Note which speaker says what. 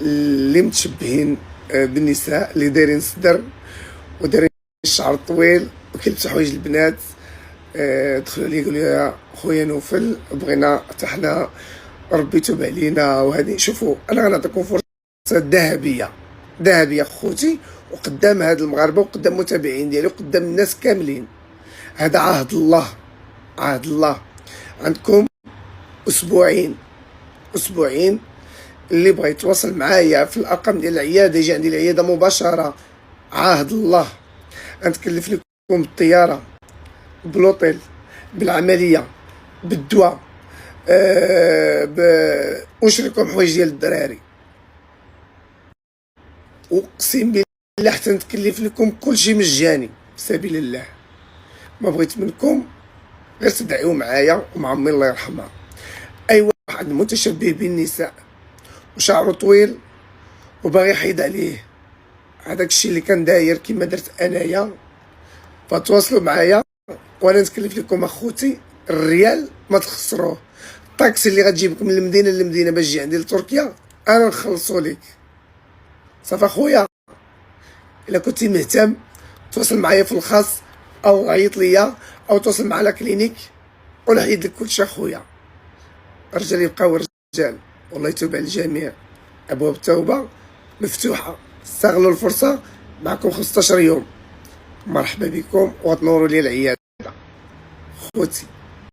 Speaker 1: اللي متشبهين بالنساء، اللي دايرين صدر ودايرين الشعر طويل وكيلبسوا حوايج البنات. دخلوا لي قالوا لي خويا نوفل بغينا حتى حنا ربي يتوب علينا وهذه. شوفوا انا غنعطيكم فرصه ذهبيه خوتي، وقدام هاد المغاربه وقدام المتابعين ديالي وقدام الناس كاملين. هذا عهد الله. عندكم اسبوعين اللي بغى يتواصل معايا في الارقام ديال العياده يجي عندي العياده مباشره. عهد الله غنتكلف لكم بالطياره، بالوطيل، بالعمليه، بالدواء، ونشري لكم حوايج ديال الدراري. اقسم بالله حتى نتكلف لكم كلشي مجاني في سبيل الله. ما بغيت منكم غير تدعيو معايا ومع امي الله يرحمها. اي واحد متشبه بالنساء وشعره طويل وباغي يحيد عليه هذاك الشيء اللي كان داير كما درت انايا، فتواصلوا معايا وانا نتكلف لكم اخوتي الريال ما تخسروه. الطاكسي اللي غتجيبكم من المدينه للمدينه باش تجي عندي لتركيا انا نخلصو ليك. صافي اخويا، الا كنتي مهتم تواصل معايا في الخاص او عيط ليا او تواصل مع لا كلينيك ونحيد لك كلشي اخويا. الرجال يبقاو رجال والله يتوب على الجميع. ابواب التوبه مفتوحه، استغلوا الفرصه. معكم 15 يوم. مرحبا بكم وتنوروا لي العياده خوتي.